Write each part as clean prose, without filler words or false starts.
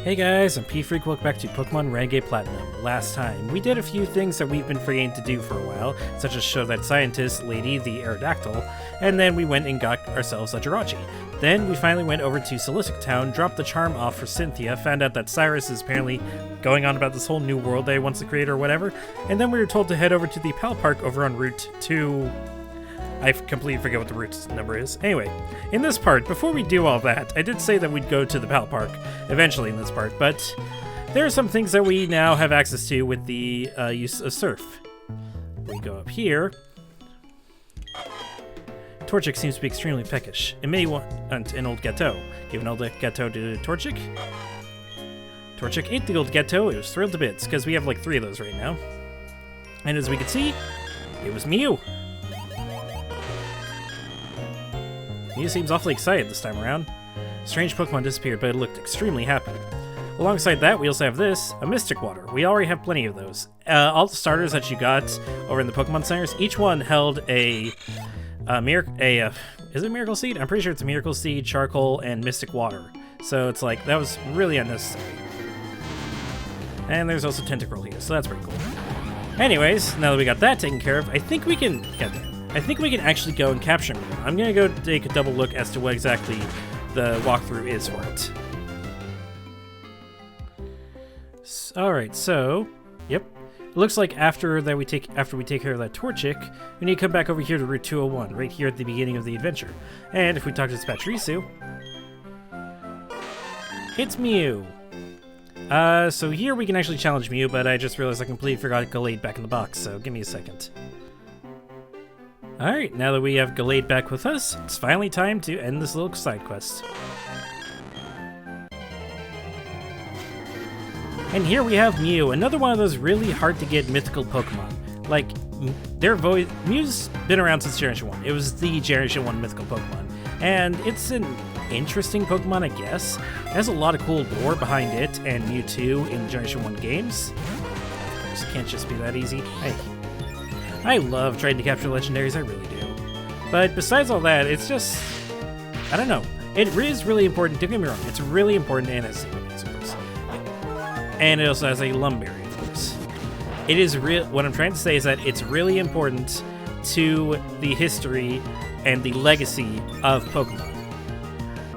Hey guys, I'm P-Freak, welcome back to Pokemon Renegade Platinum. Last time, we did a few things that we've been forgetting to do for a while, such as show that scientist lady the Aerodactyl, and then we went and got ourselves a Jirachi. Then we finally went over to Silicic Town, dropped the charm off for Cynthia, found out that Cyrus is apparently going on about this whole new world that he wants to create or whatever, and then we were told to head over to the Pal Park over on Route 2... I completely forget what the route number is. Anyway, in this part, before we do all that, I did say that we'd go to the Pal Park eventually in this part, but there are some things that we now have access to with the use of Surf. We go up here. Torchic seems to be extremely peckish. It may want an old Gateau. Give an old Gateau to Torchic. Torchic ate the old Gateau. It was thrilled to bits, because we have like 3 of those right now. And as we can see, it was Mew. Mew seems awfully excited this time around. Strange Pokemon disappeared, but it looked extremely happy. Alongside that, we also have this, a Mystic Water. We already have plenty of those. All the starters that you got over in the Pokemon Centers, each one held is it Miracle Seed? I'm pretty sure it's a Miracle Seed, Charcoal, and Mystic Water. So it's like, that was really unnecessary. And there's also Tentacruel here, so that's pretty cool. Anyways, now that we got that taken care of, I think we can actually go and capture Mew. I'm going to go take a double look as to what exactly the walkthrough is for it. Alright, so, yep. It looks like after we take care of that Torchic, we need to come back over here to Route 201, right here at the beginning of the adventure. And if we talk to Spatrisu, it's Mew. So here we can actually challenge Mew, but I just realized I completely forgot Gallade back in the box, so give me a second. Alright, now that we have Gallade back with us, it's finally time to end this little side quest. And here we have Mew, another one of those really hard to get mythical Pokemon. Like, Mew's been around since Generation 1. It was the Generation 1 mythical Pokemon. And it's an interesting Pokemon, I guess. It has a lot of cool lore behind it and Mewtwo in the Generation 1 games. Of course, it can't just be that easy. Hey. I love trying to capture legendaries, I really do. But besides all that, it's just... I don't know. It is really important, don't get me wrong, it's really important and it's of course. And it also has a Lumberry, of course. It is what I'm trying to say is that it's really important to the history and the legacy of Pokemon.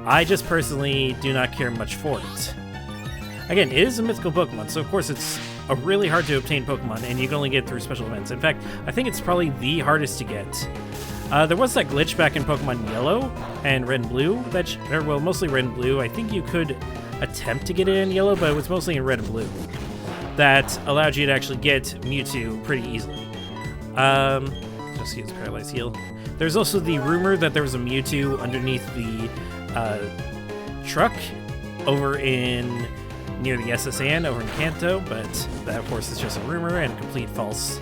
I just personally do not care much for it. Again, it is a mythical Pokemon, so of course it's a really hard to obtain Pokemon, and you can only get through special events. In fact, I think it's probably the hardest to get. There was that glitch back in Pokemon Yellow and Red and Blue, well, mostly Red and Blue. I think you could attempt to get it in Yellow, but it was mostly in Red and Blue. That allowed you to actually get Mewtwo pretty easily. Just use Paralyzed Heal. There's also the rumor that there was a Mewtwo underneath the truck over near the SSN over in Kanto, but that of course is just a rumor and complete false.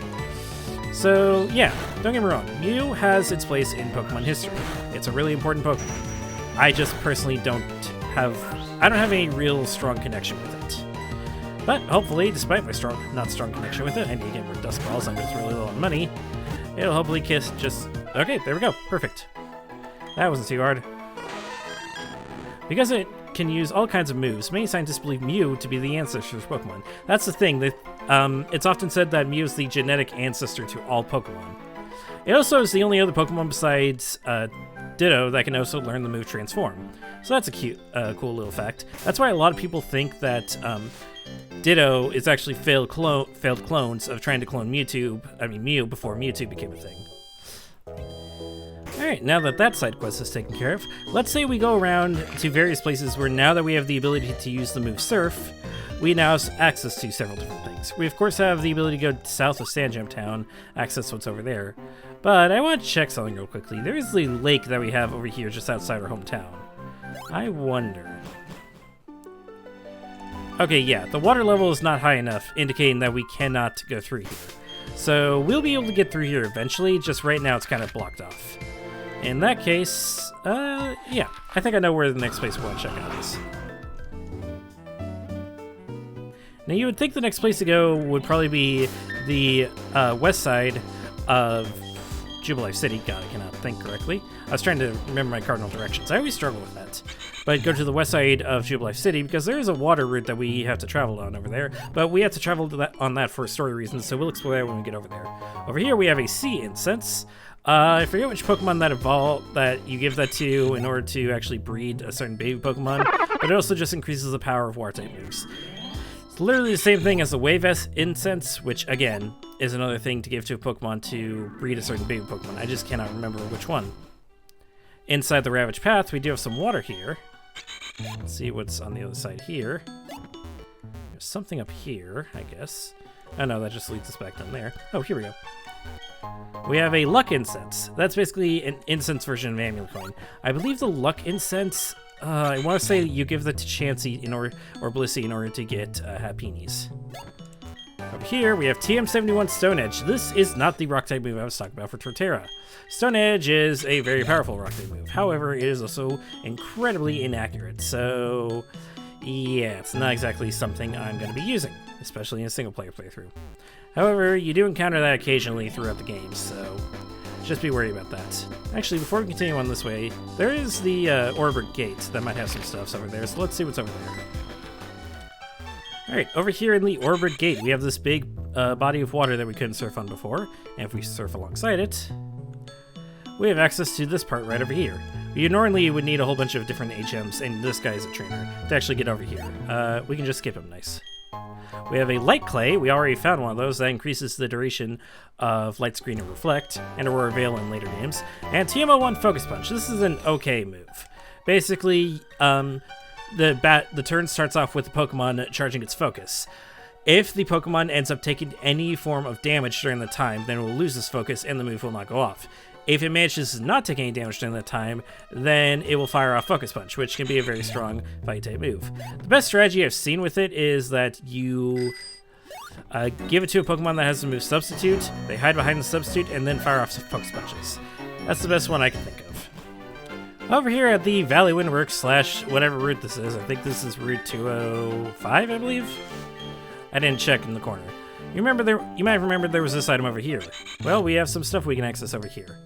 So yeah, don't get me wrong, Mew has its place in Pokemon history. It's a really important Pokemon. I just personally don't have any real strong connection with it. But hopefully, despite my not strong connection with it, I need to get more Dusk Balls, I'm just really low on money, it'll hopefully okay, there we go, perfect. That wasn't too hard. Because it can use all kinds of moves, many scientists believe Mew to be the ancestor of Pokemon. That's the thing, that it's often said that Mew is the genetic ancestor to all Pokemon. It also is the only other Pokemon besides Ditto that can also learn the move Transform. So that's a cute, cool little fact. That's why a lot of people think that Ditto is actually failed clones of trying to clone Mew before Mewtwo became a thing. Alright, now that side quest is taken care of, let's say we go around to various places where now that we have the ability to use the move Surf, we now have access to several different things. We of course have the ability to go south of Sandgem Town, access what's over there, but I want to check something real quickly. There is the lake that we have over here just outside our hometown. I wonder... Okay, yeah, the water level is not high enough, indicating that we cannot go through here. So we'll be able to get through here eventually, just right now it's kind of blocked off. In that case, yeah, I think I know where the next place we want to check out is. Now you would think the next place to go would probably be the west side of Jubilife City. God, I cannot think correctly. I was trying to remember my cardinal directions. I always struggle with that. But go to the west side of Jubilife City because there is a water route that we have to travel on over there. But we have to travel to on that for story reasons, so we'll explore that when we get over there. Over here we have a sea incense. I forget which Pokemon that you give that to in order to actually breed a certain baby Pokemon, but it also just increases the power of Water-type moves. It's literally the same thing as the Wave Incense, which again is another thing to give to a Pokemon to breed a certain baby Pokemon. I just cannot remember which one. Inside the Ravage Path, we do have some water here. Let's see what's on the other side here. There's something up here, I guess. Oh no, that just leads us back down there. Oh, here we go. We have a Luck Incense. That's basically an incense version of Amulet Coin. I believe the Luck Incense, I want to say you give that to Chansey or Blissey in order to get Hapinis. Over here, we have TM71 Stone Edge. This is not the Rock-type move I was talking about for Torterra. Stone Edge is a very powerful Rock-type move. However, it is also incredibly inaccurate. So, yeah, it's not exactly something I'm going to be using, especially in a single-player playthrough. However, you do encounter that occasionally throughout the game, so just be worried about that. Actually, before we continue on this way, there is the Orbit Gate that might have some stuff over there, so let's see what's over there. Alright, over here in the Orbit Gate, we have this big body of water that we couldn't surf on before, and if we surf alongside it, we have access to this part right over here. You normally would need a whole bunch of different HMs, and this guy is a trainer, to actually get over here. We can just skip him, nice. We have a Light Clay. We already found one of those. That increases the duration of Light Screen and Reflect, and Aurora Veil in later games. And TM01 Focus Punch. This is an okay move. Basically, the turn starts off with the Pokemon charging its focus. If the Pokemon ends up taking any form of damage during the time, then it will lose its focus and the move will not go off. If it manages to not take any damage during that time, then it will fire off Focus Punch, which can be a very strong fight-type move. The best strategy I've seen with it is that you give it to a Pokemon that has the move Substitute, they hide behind the Substitute, and then fire off some Focus Punches. That's the best one I can think of. Over here at the Valley Windworks / whatever route this is, I think this is Route 205, I believe? I didn't check in the corner. You might have remembered there was this item over here. Well, we have some stuff we can access over here.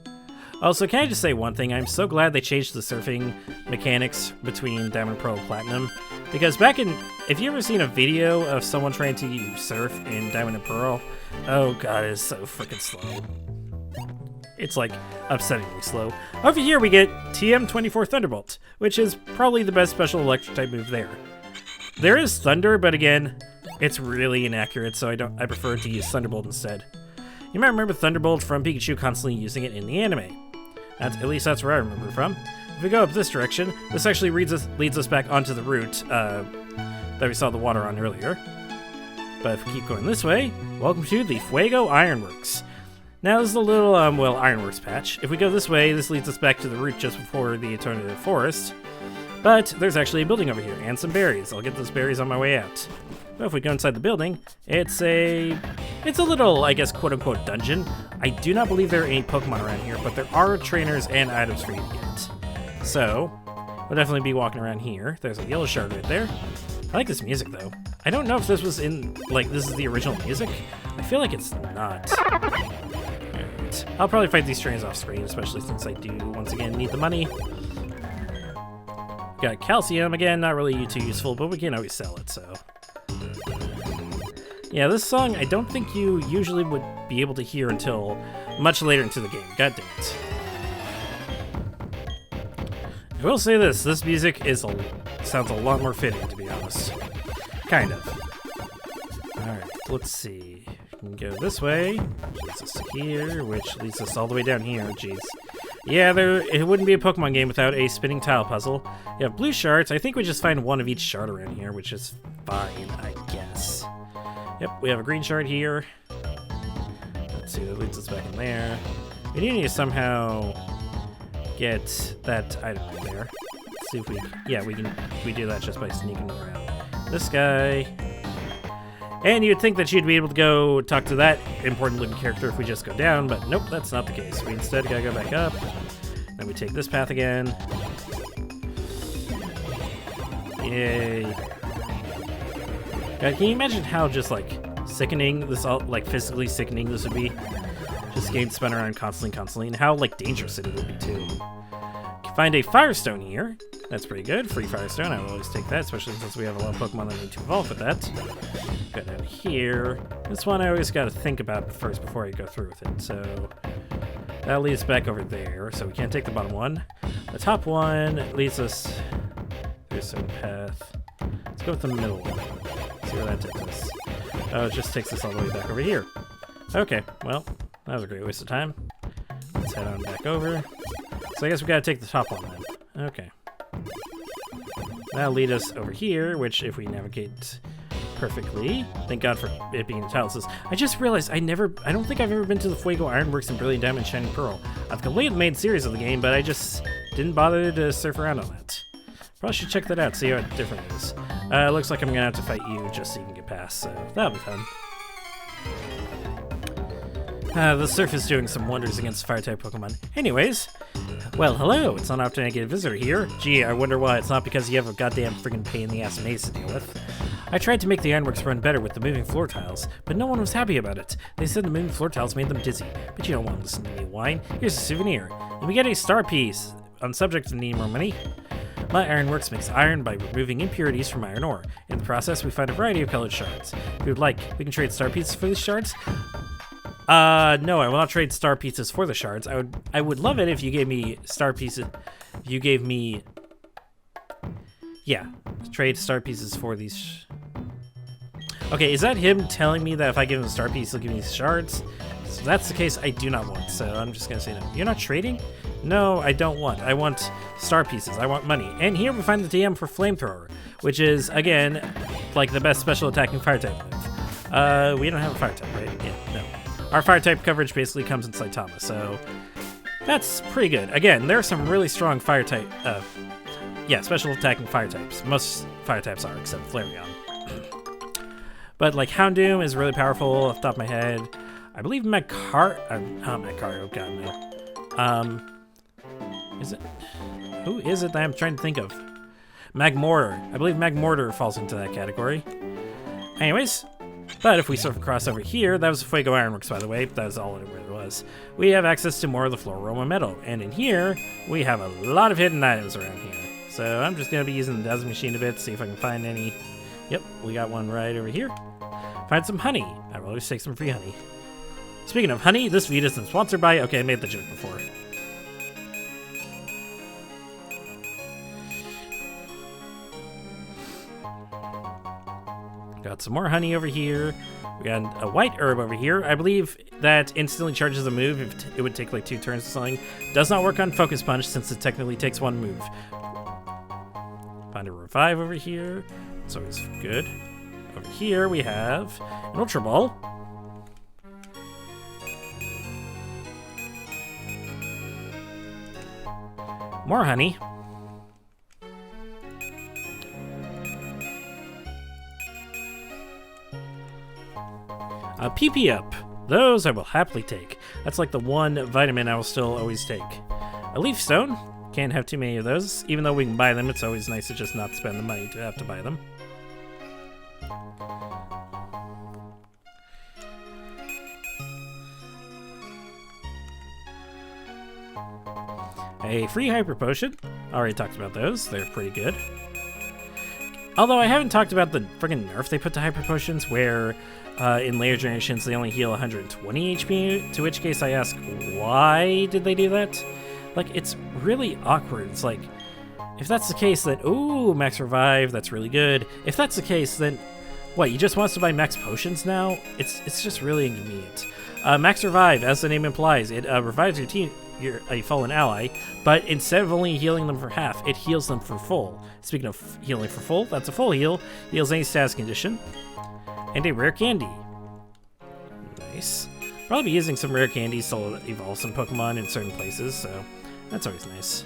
Also, can I just say one thing? I'm so glad they changed the surfing mechanics between Diamond, Pearl, and Platinum. Because if you ever seen a video of someone trying to surf in Diamond and Pearl, oh god, it is so freaking slow. It's like upsettingly slow. Over here we get TM24 Thunderbolt, which is probably the best special electric type move there. There is Thunder, but again, it's really inaccurate, so I prefer to use Thunderbolt instead. You might remember Thunderbolt from Pikachu constantly using it in the anime. At least that's where I remember it from. If we go up this direction, this actually leads us back onto the route that we saw the water on earlier. But if we keep going this way, welcome to the Fuego Ironworks. Now this is a little, Ironworks patch. If we go this way, this leads us back to the route just before the Alternative Forest. But there's actually a building over here, and some berries. I'll get those berries on my way out. But if we go inside the building, it's a little, I guess, quote-unquote dungeon. I do not believe there are any Pokemon around here, but there are trainers and items for you to get. So, we'll definitely be walking around here. There's a yellow shard right there. I like this music, though. I don't know if this was this is the original music. I feel like it's not. Alright. I'll probably fight these trainers off screen, especially since I do, once again, need the money. Got calcium, again, not really too useful, but we can always sell it, so. Yeah, this song I don't think you usually would be able to hear until much later into the game. God damn it. I will say this music sounds a lot more fitting, to be honest. Kind of. Alright, let's see. We can go this way, which leads us to here, which leads us all the way down here. Jeez. Yeah, it wouldn't be a Pokemon game without a spinning tile puzzle. You have blue shards. I think we just find one of each shard around here, which is fine, I guess. Yep, we have a green shard here. Let's see, that leads us back in there. We do need to somehow get that item right there. Let's see if we do that just by sneaking around this guy. And you'd think that you'd be able to go talk to that important looking character if we just go down, but nope, that's not the case. We instead gotta go back up. Then we take this path again. Yay. God, can you imagine how just sickening this physically sickening this would be? Just getting spun around constantly, and how, like, dangerous it would be, too. Find a Firestone here. That's pretty good. Free Firestone. I will always take that, especially since we have a lot of Pokemon that need to evolve with that. Go down here. This one I always got to think about first before I go through with it. So that leads back over there. So we can't take the bottom one. The top one leads us through a certain path. Let's go with the middle one. See where that takes us. Oh, it just takes us all the way back over here. Okay, well, that was a great waste of time. Let's head on back over. So I guess we gotta take the top one then. Okay. That'll lead us over here, which if we navigate perfectly, thank God for it being a tile assist. I just realized I don't think I've ever been to the Fuego Ironworks and Brilliant Diamond Shining Pearl. I've completed the main series of the game, but I just didn't bother to surf around on that. Probably should check that out, see how different it is. Looks like I'm gonna have to fight you just so you can get past, so that'll be fun. The surf is doing some wonders against Fire-type Pokemon. Anyways, well, hello, it's not often I get a visitor here. Gee, I wonder why. It's not because you have a goddamn friggin' pain-in-the-ass maze to deal with. I tried to make the Ironworks run better with the moving floor tiles, but no one was happy about it. They said the moving floor tiles made them dizzy, but you don't want to listen to me whine. Here's a souvenir. And we get a star piece. On subject of needing more money, my Ironworks makes iron by removing impurities from iron ore. In the process, we find a variety of colored shards. If you would like, we can trade star pieces for these shards. No, I will not trade star pieces for the shards. I would love it if you gave me star pieces. If you gave me, yeah, trade star pieces for these. Okay, is that him telling me that if I give him a star piece, he'll give me shards? So if that's the case, I do not want. So I'm just gonna say no. You're not trading? No, I don't want. I want star pieces. I want money. And here we find the TM for Flamethrower, which is again like the best special attacking fire type move. We don't have a fire type, right? Yeah, no. Our fire-type coverage basically comes in Saitama, so that's pretty good. Again, there are some really strong fire-type, special attacking fire-types. Most fire-types are, except Flareon. But, like, Houndoom is really powerful off the top of my head. I believe Magcar... not Magcario, god, no. Is it... Who is it that I'm trying to think of? Magmortar. I believe Magmortar falls into that category. Anyways... But if we surf across over here, that was Fuego Ironworks, by the way. That was all it really was. We have access to more of the Floroma Meadow. And in here, we have a lot of hidden items around here. So I'm just going to be using the Dazzle Machine a bit, see if I can find any. Yep, we got one right over here. Find some honey. I will always take some free honey. Speaking of honey, this video isn't sponsored by... Okay, I made the joke before. Got some more honey over here. We got a white herb over here. I believe that instantly charges a move if it would take like 2 turns or something. Does not work on Focus Punch since it technically takes 1 move. Find a Revive over here. It's always good. Over here we have an Ultra Ball. More honey. A PP Up. Those I will happily take. That's like the one vitamin I will still always take. A Leaf Stone. Can't have too many of those. Even though we can buy them, it's always nice to just not spend the money to have to buy them. A free Hyper Potion. Already talked about those. They're pretty good. Although I haven't talked about the friggin' nerf they put to Hyper Potions, where in later generations they only heal 120 HP, to which case I ask, why did they do that? Like, it's really awkward. It's like, if that's the case, then, ooh, Max Revive, that's really good. If that's the case, then, what, you just want us to buy Max Potions now? It's just really inconvenient. Max Revive, as the name implies, it revives your team, a fallen ally, but instead of only healing them for half, it heals them for full. Speaking of healing for full, that's a full heal. Heals any status condition. And a rare candy. Nice. Probably be using some rare candies to evolve some Pokemon in certain places, so that's always nice.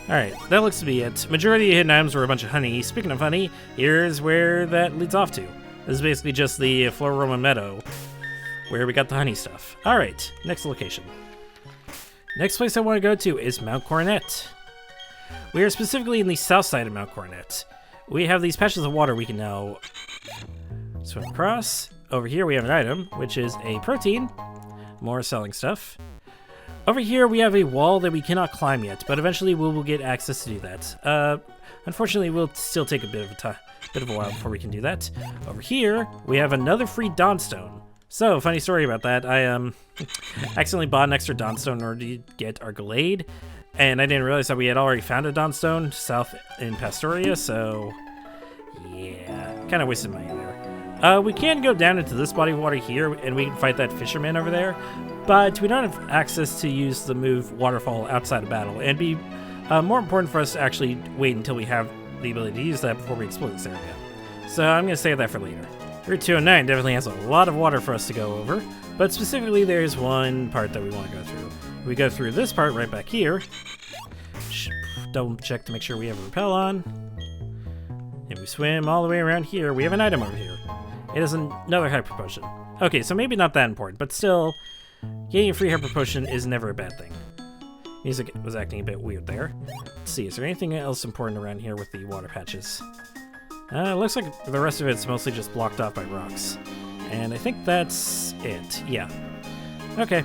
Alright, that looks to be it. Majority of hidden items were a bunch of honey. Speaking of honey, here's where that leads off to. This is basically just the Floroma Meadow, where we got the honey stuff. Alright, next location. Next place I want to go to is Mount Coronet. We are specifically in the south side of Mount Coronet. We have these patches of water we can now swim across. over here we have an item, which is a protein. More selling stuff. Over here we have a wall that we cannot climb yet, but eventually we will get access to do that. Unfortunately, we'll still take a bit of a while before we can do that. Over here we have another free Dawnstone. So, funny story about that. I accidentally bought an extra Dawnstone in order to get our Glade, and I didn't realize that we had already found a Dawnstone south in Pastoria, so yeah, kind of wasted money there. We can go down into this body of water here, and we can fight that fisherman over there, but we don't have access to use the move Waterfall outside of battle, and it'd be more important for us to actually wait until we have the ability to use that before we explore this area. So I'm going to save that for later. Route 209 definitely has a lot of water for us to go over, but specifically there's one part that we want to go through. We go through this part right back here. Double check to make sure we have a rappel on. And we swim all the way around here. We have an item over here. It is another hyper potion. Okay, so maybe not that important, but still, getting a free hyper potion is never a bad thing. Music was acting a bit weird there. Let's see, is there anything else important around here with the water patches? It looks like the rest of it's mostly just blocked off by rocks. And I think that's it. Yeah. Okay.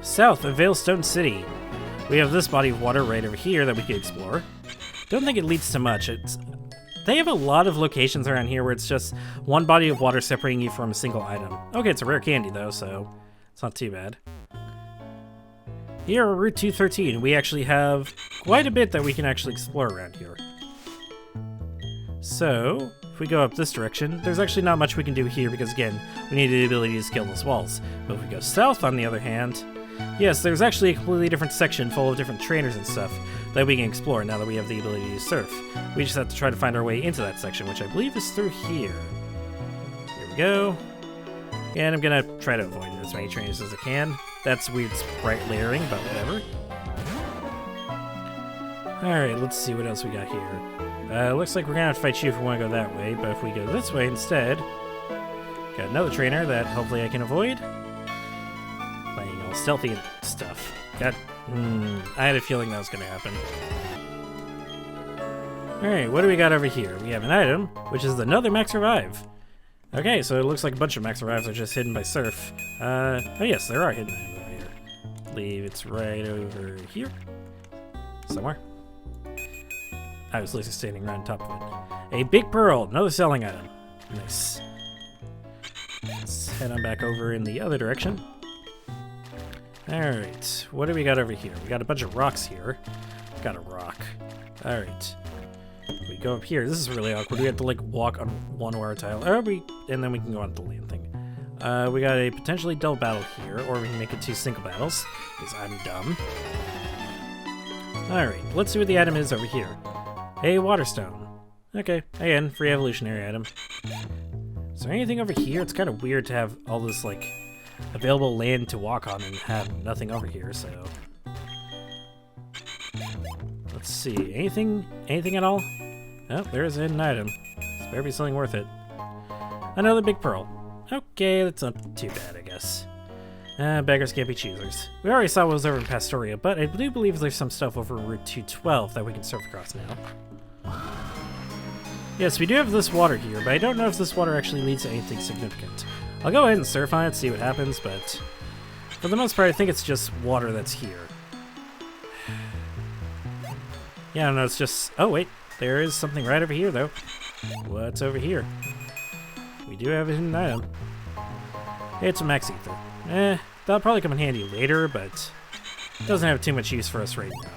South of Veilstone City. We have this body of water right over here that we could explore. Don't think it leads to much. They have a lot of locations around here where it's just one body of water separating you from a single item. Okay, it's a rare candy though, so it's not too bad. Here on Route 213, we actually have quite a bit that we can actually explore around here. So, if we go up this direction, there's actually not much we can do here because, again, we need the ability to scale those walls. But if we go south, on the other hand, yes, there's actually a completely different section full of different trainers and stuff that we can explore now that we have the ability to surf. We just have to try to find our way into that section, which I believe is through here. Here we go. And I'm going to try to avoid as many trainers as I can. That's weird sprite layering, but whatever. Alright, let's see what else we got here. Looks like we're gonna have to fight you if we want to go that way, but if we go this way instead, got another trainer that hopefully I can avoid. Playing all stealthy and stuff. I had a feeling that was gonna happen. Alright, what do we got over here? We have an item, which is another Max Revive. Okay, so it looks like a bunch of Max Revives are just hidden by surf. Oh yes, there are hidden items over here. I believe it's right over here. Somewhere. I was literally standing right on top of it. A big pearl, another selling item. Nice. Let's head on back over in the other direction. Alright, what do we got over here? We got a bunch of rocks here. Got a rock. Alright. We go up here. This is really awkward. We have to like walk on one wire tile. And then we can go on the land thing. We got a potentially double battle here, or we can make it 2 single battles, because I'm dumb. Alright, let's see what the item is over here. A Waterstone. Okay, again, free evolutionary item. Is there anything over here? It's kind of weird to have all this, like, available land to walk on and have nothing over here, so... Let's see, anything at all? Oh, there's an item. This better be something worth it. Another big pearl. Okay, that's not too bad, I guess. Beggars can't be choosers. We already saw what was over in Pastoria, but I do believe there's some stuff over Route 212 that we can surf across now. Yes, we do have this water here, but I don't know if this water actually leads to anything significant. I'll go ahead and surf on it, see what happens, but for the most part, I think it's just water that's here. Yeah, I don't know, it's just... Oh, wait, there is something right over here, though. What's over here? We do have a hidden item. It's a Max Ether. That'll probably come in handy later, but it doesn't have too much use for us right now.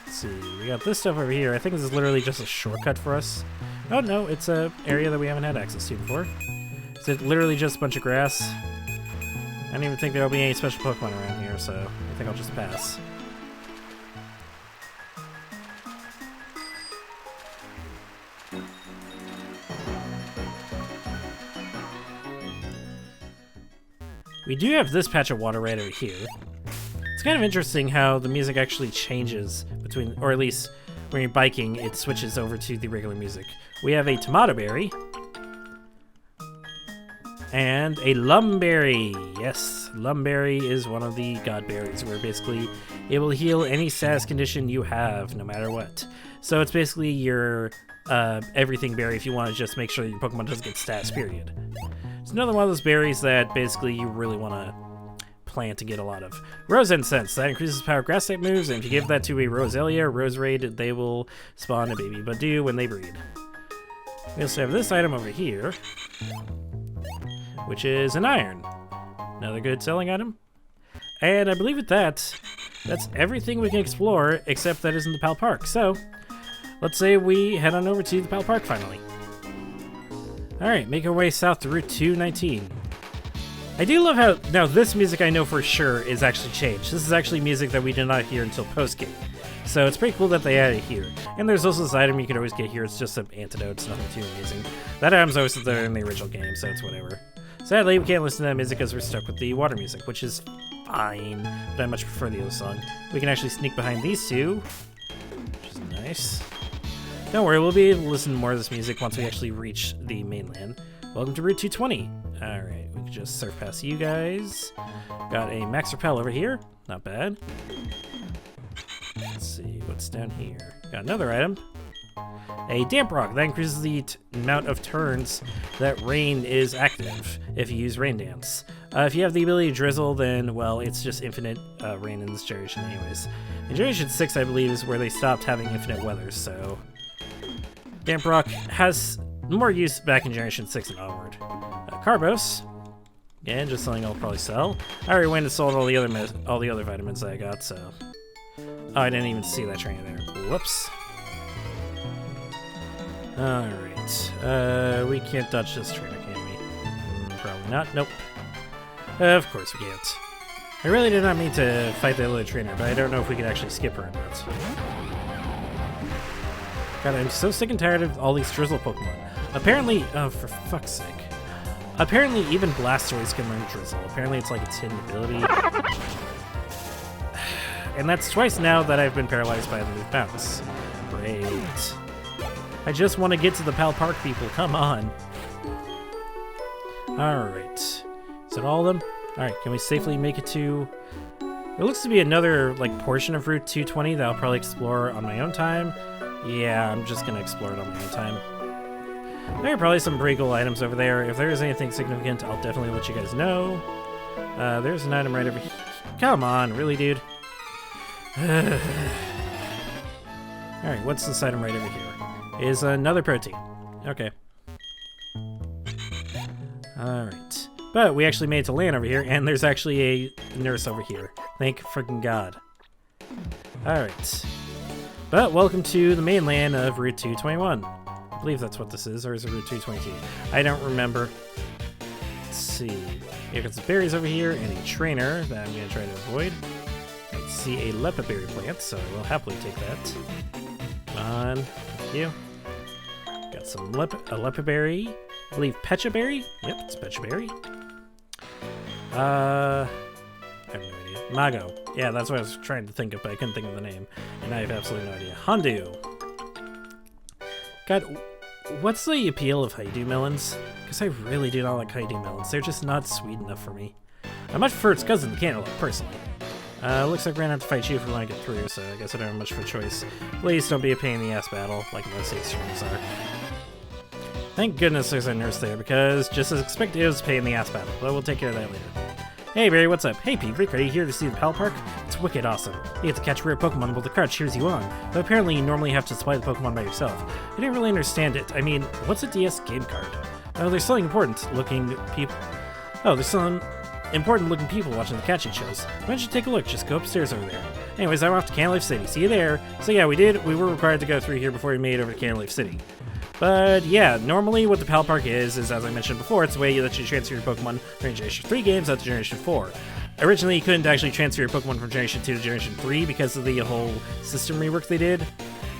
Let's see, we got this stuff over here. I think this is literally just a shortcut for us. Oh no, it's an area that we haven't had access to before. It's literally just a bunch of grass. I don't even think there'll be any special Pokemon around here, so I think I'll just pass. We do have this patch of water right over here. It's kind of interesting how the music actually changes between, or at least when you're biking, it switches over to the regular music. We have a tomato berry. And a Lumberry. Yes, Lumberry is one of the god berries where basically it will heal any status condition you have, no matter what. So it's basically your everything berry if you want to just make sure that your Pokemon doesn't get status, period. It's another one of those berries that basically you really want to plant to get a lot of. Rose Incense, that increases power grass type moves, and if you give that to a Roselia or Roserade, they will spawn a baby Budew when they breed. We also have this item over here, which is an iron. Another good selling item. And I believe with that, that's everything we can explore, except that isn't the Pal Park. So, let's say we head on over to the Pal Park finally. Alright, make our way south to Route 219. I do love how, now this music I know for sure is actually changed. This is actually music that we did not hear until post-game. So it's pretty cool that they added it here. And there's also this item you can always get here. It's just an antidote. It's nothing too amazing. That item's always there in the original game, so it's whatever. Sadly, we can't listen to that music because we're stuck with the water music, which is fine, but I much prefer the other song. We can actually sneak behind these two, which is nice. Don't worry, we'll be able to listen to more of this music once we actually reach the mainland. Welcome to Route 220. Alright, we can just surf past you guys. Got a Max Repel over here. Not bad. Let's see what's down here. Got another item. A Damp Rock. That increases the amount of turns that rain is active if you use Rain Dance. If you have the ability to drizzle, then, well, it's just infinite rain in this generation anyways. In Generation 6, I believe, is where they stopped having infinite weather, so Damp Rock has more use back in Generation 6 and onward. Carbos. Again, just something I'll probably sell. I already went and sold all the other vitamins that I got, so... Oh, I didn't even see that trainer there. Whoops. Alright. We can't dodge this trainer, can we? Probably not. Nope. Of course we can't. I really did not mean to fight the other trainer, but I don't know if we could actually skip her or not. God, I'm so sick and tired of all these Drizzle Pokemon. Apparently, oh, for fuck's sake. Apparently, even Blastoise can learn Drizzle. Apparently, it's like its hidden ability. And that's twice now that I've been paralyzed by the bounce. Great. I just want to get to the Pal Park, people. Come on. Alright. Is that all of them? Alright, can we safely make it to... There looks to be another, like, portion of Route 220 that I'll probably explore on my own time. Yeah, I'm just gonna explore it on my own time. There are probably some pretty cool items over there. If there is anything significant, I'll definitely let you guys know. There's an item right over here. Come on, really, dude? Alright, what's this item right over here? Is another protein. Okay. Alright. But we actually made it to land over here, and there's actually a nurse over here. Thank freaking God. Alright. But welcome to the mainland of Route 221. I believe that's what this is, or is it Route 222? I don't remember. Let's see. Here got some berries over here, and a trainer that I'm going to try to avoid. I see a Lepaberry plant, so I will happily take that. Come on. Thank you. Got some Lepaberry. I believe Pechaberry? Yep, it's Pechaberry. I have no idea. Mago. Yeah, that's what I was trying to think of, but I couldn't think of the name. And I have absolutely no idea. Hondu. God, what's the appeal of honeydew melons? Because I really do not like honeydew melons. They're just not sweet enough for me. I much prefer its cousin, the cantaloupe, personally. Looks like we're gonna have to fight you if we want to get through, so I guess I don't have much of a choice. Please don't be a pain in the ass battle, like most extremes are. Thank goodness there's a nurse there, because just as expected, it was a pain in the ass battle, but we'll take care of that later. Hey Barry, what's up? Hey Pete, are you here to see the Pal Park? It's wicked awesome. You get to catch rare Pokemon while the crowd cheers you on, but apparently you normally have to supply the Pokemon by yourself. I didn't really understand it. I mean, what's a DS game card? Oh, there's something important looking people. Oh, there's some important looking people watching the catching shows. Why don't you take a look? Just go upstairs over there. Anyways, I'm off to Cantaloupe City. See you there. So yeah, we were required to go through here before we made it over to Cantaloupe City. But yeah, normally what the Pal Park is as I mentioned before, it's a way that you transfer your Pokemon from Generation 3 games out to Generation 4. Originally, you couldn't actually transfer your Pokemon from Generation 2 to Generation 3 because of the whole system rework they did.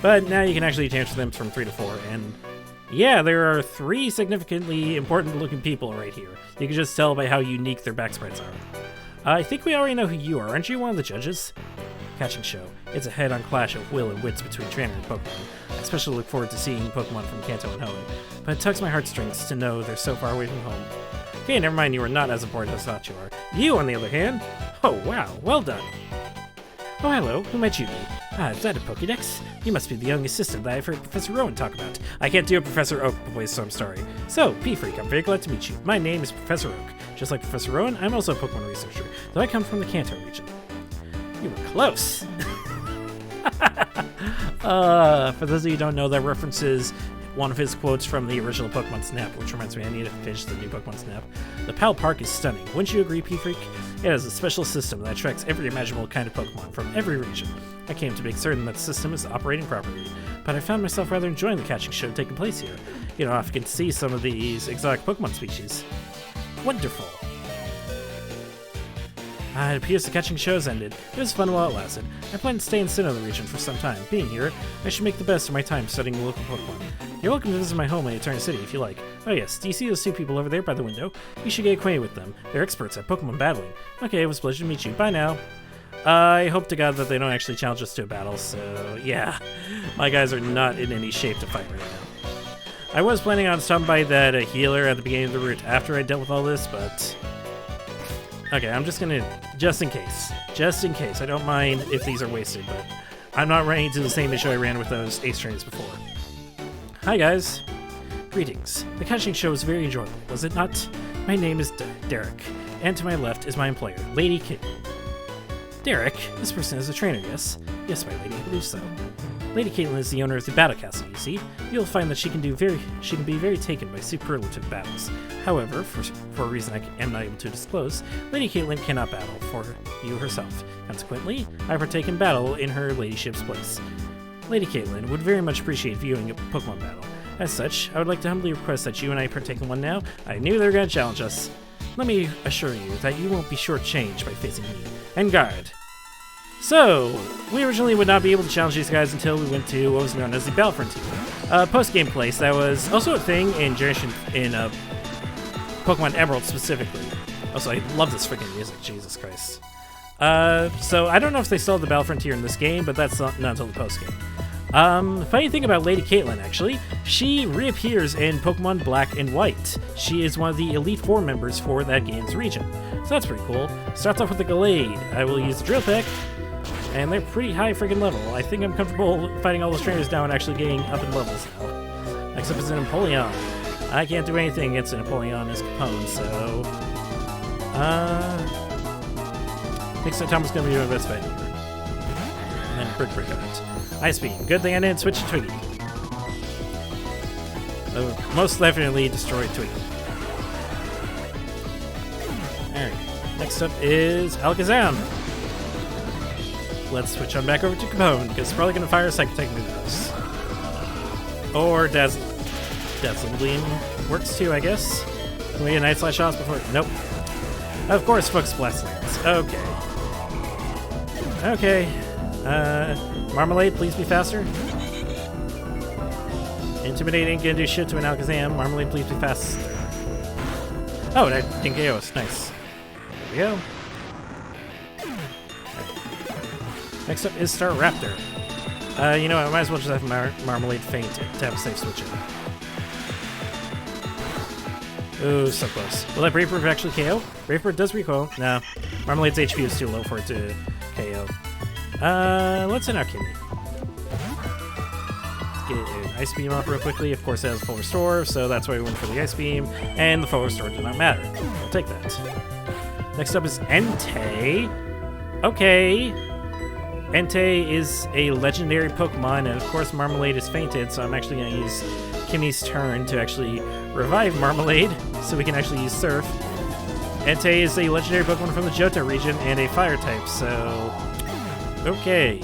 But now you can actually transfer them from 3 to 4, and yeah, there are 3 significantly important looking people right here. You can just tell by how unique their backsprites are. I think we already know who you are. Aren't you one of the judges? Catching show. It's a head-on clash of will and wits between trainer and Pokemon. I especially look forward to seeing Pokemon from Kanto and Hoenn, but it tugs my heartstrings to know they're so far away from home. Okay, never mind, you are not as important as I thought you are. You, on the other hand... Oh, wow, well done. Oh, hello, who might you be? Ah, is that a Pokédex? You must be the young assistant that I've heard Professor Rowan talk about. I can't do a Professor Oak voice, so I'm sorry. So, P-Freak, I'm very glad to meet you. My name is Professor Oak. Just like Professor Rowan, I'm also a Pokemon researcher, though I come from the Kanto region. You were close. For those of you who don't know, that references one of his quotes from the original Pokemon Snap, which reminds me I need to finish the new Pokemon Snap. The PAL Park is stunning. Wouldn't you agree, P-Freak? It has a special system that attracts every imaginable kind of Pokemon from every region. I came to make certain that the system is operating properly, but I found myself rather enjoying the catching show taking place here. You know, I can see some of these exotic Pokemon species. Wonderful. It appears the catching show's ended. It was fun while it lasted. I plan to stay in Sinnoh region for some time. Being here, I should make the best of my time studying local Pokemon. You're welcome to visit my home in Eterna City if you like. Oh yes, do you see those two people over there by the window? You should get acquainted with them. They're experts at Pokemon battling. Okay, it was a pleasure to meet you. Bye now. I hope to God that they don't actually challenge us to a battle, so yeah. My guys are not in any shape to fight right now. I was planning on stopping by that healer at the beginning of the route after I dealt with all this, but... Okay, I'm just gonna, just in case, I don't mind if these are wasted, but I'm not running into the same issue I ran with those Ace Trains before. Hi guys. Greetings. The catching show was very enjoyable, was it not? My name is Derek, and to my left is my employer, Lady Caitlin. Derek, this person is a trainer, yes? Yes, my lady, I believe so. Lady Caitlin is the owner of the Battle Castle, you see. You'll find that she can be very taken by superlative battles. However, for a reason I am not able to disclose, Lady Caitlin cannot battle for you herself. Consequently, I partake in battle in her ladyship's place. Lady Caitlin would very much appreciate viewing a Pokemon battle. As such, I would like to humbly request that you and I partake in one now. I knew they were going to challenge us. Let me assure you that you won't be shortchanged by facing me. And guard. So, we originally would not be able to challenge these guys until we went to what was known as the Battle Frontier. Post-game place that was also a thing in Pokemon Emerald specifically. Also, I love this freaking music, Jesus Christ. So I don't know if they still have the Battle Frontier in this game, but that's not until the post-game. Funny thing about Lady Caitlin, actually, she reappears in Pokemon Black and White. She is one of the Elite Four members for that game's region. So that's pretty cool. Starts off with the Gallade. I will use the Drill Peck. And they're pretty high friggin' level. I think I'm comfortable fighting all those trainers now and actually getting up in levels now. Next up is an Empoleon. I can't do anything against an Empoleon as Capone, so... Next time Thomas gonna be my best fight here. And then Brick on it. Ice Beam. Good thing I didn't switch to Twiggy. Most definitely destroyed Twiggy. Alright. Next up is Alakazam. Let's switch on back over to Capone, because it's probably going to fire a Psychic Type move at us. Or Dazzling Gleam works too, I guess. Can we get Night Slash shots before? Nope. Of course, Focus Blast lands. Okay. Okay. Marmalade, please be faster. Intimidate ain't gonna do shit to an Alakazam. Marmalade, please be faster. Oh, that didn't KO us. Nice. There we go. Next up is Staraptor. You know what, I might as well just have Marmalade faint to have a safe switch in. Ooh, so close. Will that Brave Bird actually KO? Brave Bird does recoil. No. Marmalade's HP is too low for it to KO. Let's send out Kimmy. Let's get an Ice Beam off real quickly. Of course, it has a full restore, so that's why we went for the Ice Beam. And the full restore did not matter. We'll take that. Next up is Entei. Okay. Entei is a legendary Pokemon, and of course Marmalade is fainted, so I'm actually going to use Kimmy's turn to actually revive Marmalade, so we can actually use Surf. Entei is a legendary Pokemon from the Johto region and a Fire type, so... Okay.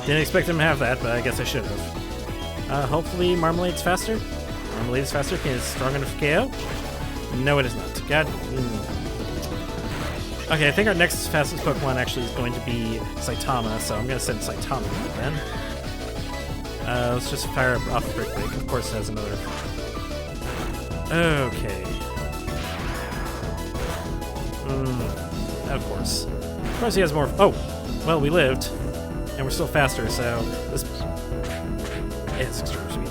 Didn't expect him to have that, but I guess I should have. Hopefully Marmalade's faster. Marmalade is faster. Is strong enough for KO? No, it is not. God... Okay, I think our next fastest Pokemon actually is going to be Saitama, so I'm going to send Saitama then. Let's just fire off Brick Break. Of course it has another... Okay. Of course. Of course he has more... Oh! Well, we lived. And we're still faster, so... This... It's extreme speed.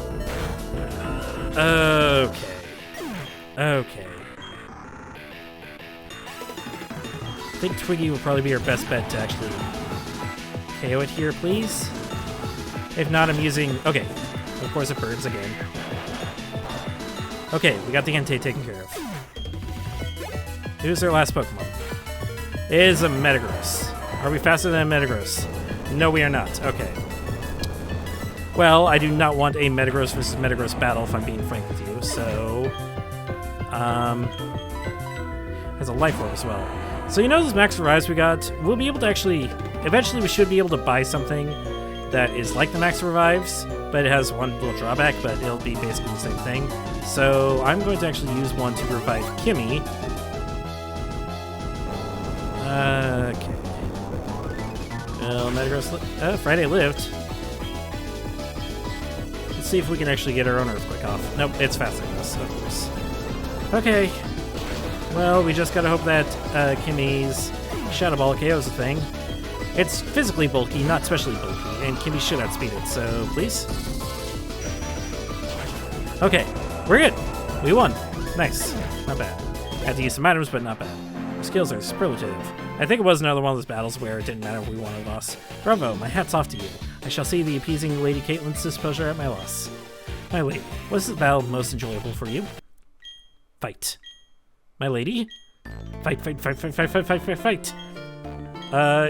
Okay. Okay. I think Twiggy will probably be our best bet to actually KO it here, please. If not, I'm using... Okay. Of course, it birds again. Okay, we got the Entei taken care of. Who's our last Pokemon? It is a Metagross. Are we faster than a Metagross? No, we are not. Okay. Well, I do not want a Metagross versus Metagross battle, if I'm being frank with you, so... Has a Life Orb as well. So you know those Max Revives we got? We'll be able to actually... Eventually we should be able to buy something that is like the Max Revives, but it has one little drawback, but it'll be basically the same thing. So I'm going to actually use one to revive Kimmy. Okay. Well, Metagross... Friday lived. Let's see if we can actually get our own Earthquake off. Nope, it's faster than us, of course. Okay. Well, we just gotta hope that Kimmy's Shadow Ball KO's a thing. It's physically bulky, not especially bulky, and Kimmy should outspeed it, so please. Okay, we're good. We won. Nice. Not bad. Had to use some items, but not bad. Our skills are superlative. I think it was another one of those battles where it didn't matter if we won or lost. Bravo, my hat's off to you. I shall see the appeasing Lady Caitlin's displeasure at my loss. My lady, was this battle most enjoyable for you? Fight. My lady? Fight, fight, fight, fight, fight, fight, fight, fight, fight.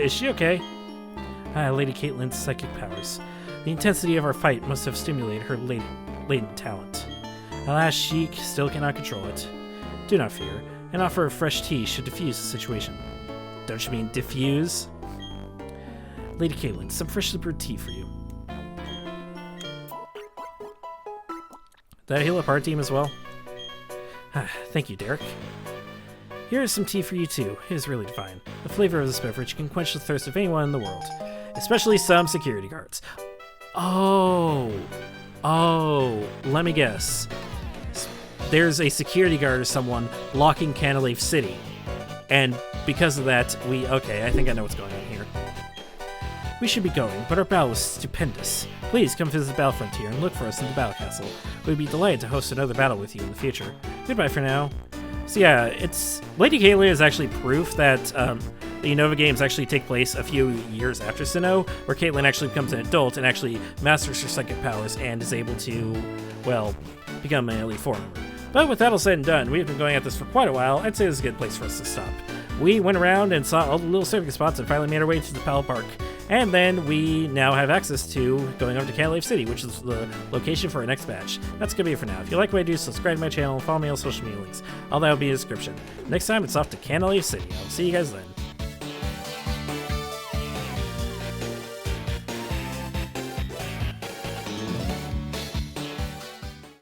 Is she okay? Lady Caitlin's psychic powers. The intensity of our fight must have stimulated her latent talent. Alas, she still cannot control it. Do not fear. An offer of fresh tea should diffuse the situation. Don't you mean diffuse? Lady Caitlin, some freshly brewed tea for you. Did I heal up our team as well? Thank you, Derek. Here is some tea for you too. It is really divine. The flavor of this beverage can quench the thirst of anyone in the world, especially some security guards. Oh, let me guess. There's a security guard or someone blocking Canalave City, and because of that, okay, I think I know what's going on here. We should be going, but our battle was stupendous. Please come visit the battle frontier and look for us in the battle castle. We'd be delighted to host another battle with you in the future. Goodbye for now. So yeah, Lady Caitlin is actually proof that the Unova games actually take place a few years after Sinnoh, where Caitlin actually becomes an adult and actually masters her psychic powers and is able to, well, become an Elite Four member. But with that all said and done, we've been going at this for quite a while. I'd say this is a good place for us to stop. We went around and saw all the little surfing spots and finally made our way to the Pal Park. And then we now have access to going over to Canalave City, which is the location for our next batch. That's going to be it for now. If you like what I do, subscribe to my channel and follow me on social media links. All that will be in the description. Next time, it's off to Canalave City. I'll see you guys then.